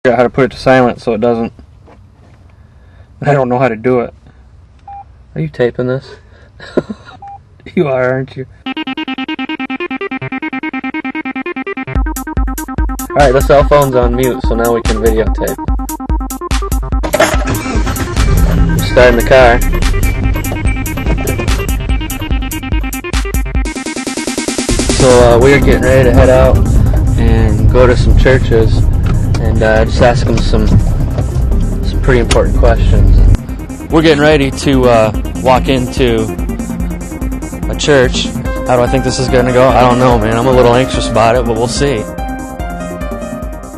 Out how to put it to silent so it doesn't. I don't know how to do it. Are you taping this? You are, aren't you? Alright, the cell phone's on mute, so now we can videotape. We're starting the car. So we're getting ready to head out and go to some churches and just ask them some pretty important questions. We're getting ready to walk into a church. How do I think this is going to go? I don't know, man. I'm a little anxious about it, but we'll see.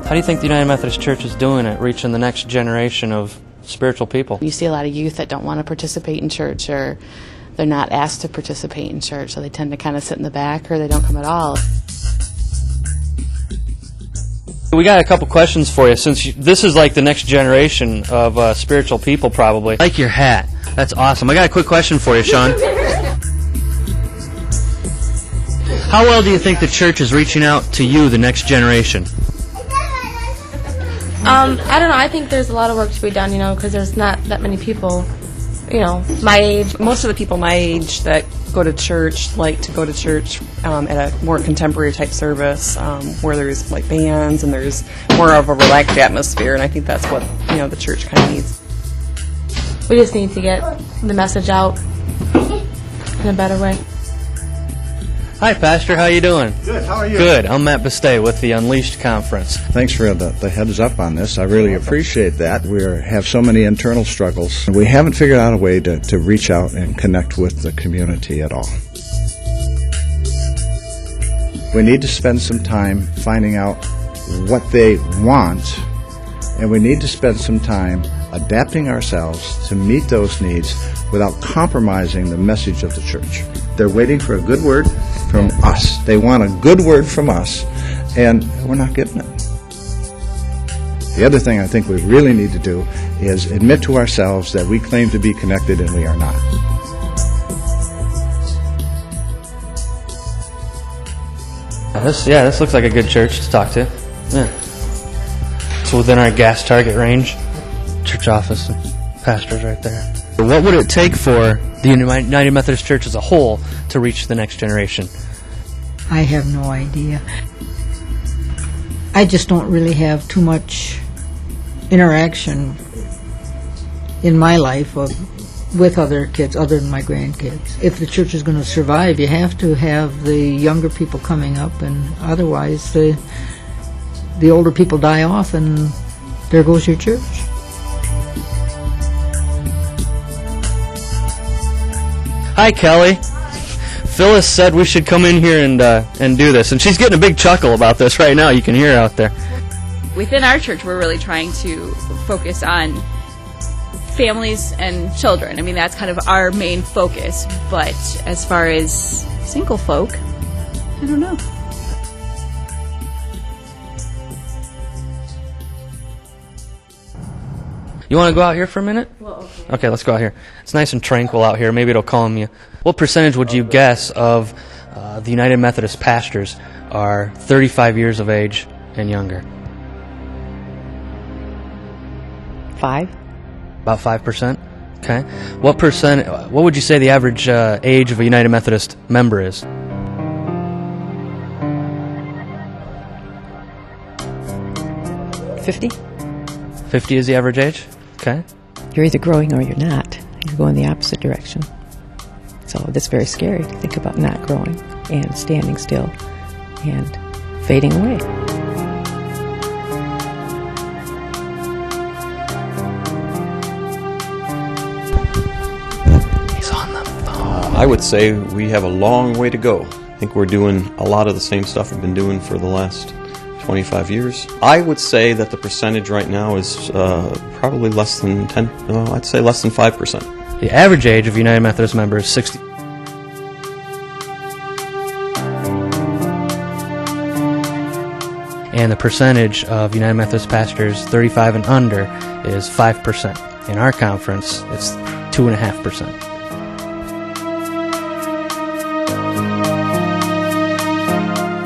How do you think the United Methodist Church is doing at reaching the next generation of spiritual people? You see a lot of youth that don't want to participate in church, or they're not asked to participate in church, so they tend to kind of sit in the back, or they don't come at all. We got a couple questions for you, since this is like the next generation of spiritual people, probably. I like your hat. That's awesome. I got a quick question for you, Sean. How well do you think the church is reaching out to you, the next generation? I don't know. I think there's a lot of work to be done, because there's not that many people, my age. Most of the people my age that go to church like to go to church at a more contemporary type service where there's like bands and there's more of a relaxed atmosphere, and I think that's what the church kind of needs. We just need to get the message out in a better way. Hi, Pastor. How you doing? Good. How are you? Good. I'm Matt Bastay with the Unleashed Conference. Thanks for the heads up on this. I really appreciate that. We have so many internal struggles. We haven't figured out a way to reach out and connect with the community at all. We need to spend some time finding out what they want, and we need to spend some time adapting ourselves to meet those needs without compromising the message of the church. They're waiting for a good word from us. They want a good word from us, and we're not getting it. The other thing I think we really need to do is admit to ourselves that we claim to be connected and we are not. This looks like a good church to talk to. Yeah. It's within our gas target range. Church office and pastors right there. What would it take for the United Methodist Church as a whole to reach the next generation? I have no idea. I just don't really have too much interaction in my life with other kids other than my grandkids. If the church is going to survive, you have to have the younger people coming up, and otherwise the older people die off, and there goes your church. Hi, Kelly. Phyllis said we should come in here and do this, and she's getting a big chuckle about this right now. You can hear her out there. Within our church, we're really trying to focus on families and children. I mean, that's kind of our main focus. But as far as single folk, I don't know. You want to go out here for a minute? Well, Okay, let's go out here. It's nice and tranquil out here. Maybe it'll calm you. What percentage would you guess of the United Methodist pastors are 35 years of age and younger? 5? About 5%? Okay. What would you say the average age of a United Methodist member is? 50? 50 is the average age? Okay. You're either growing or you're not. You're going the opposite direction. So that's very scary to think about not growing and standing still and fading away. He's on the phone. I would say we have a long way to go. I think we're doing a lot of the same stuff we've been doing for the last 25 years. I would say that the percentage right now is probably less than 10, I'd say less than 5%. The average age of United Methodist members is 60. And the percentage of United Methodist pastors 35 and under is 5%. In our conference, it's 2.5%.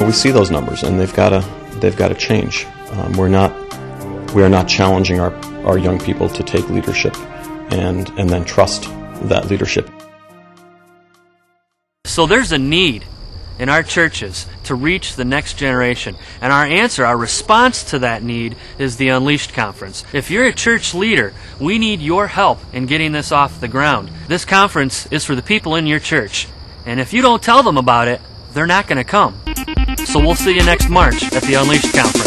We see those numbers, and they've got to change. We're not we are not challenging our young people to take leadership and then trust that leadership. So there's a need in our churches to reach the next generation. And our answer, our response to that need is the Unleashed Conference. If you're a church leader, we need your help in getting this off the ground. This conference is for the people in your church. And if you don't tell them about it, they're not going to come. So we'll see you next March at the Unleashed Conference.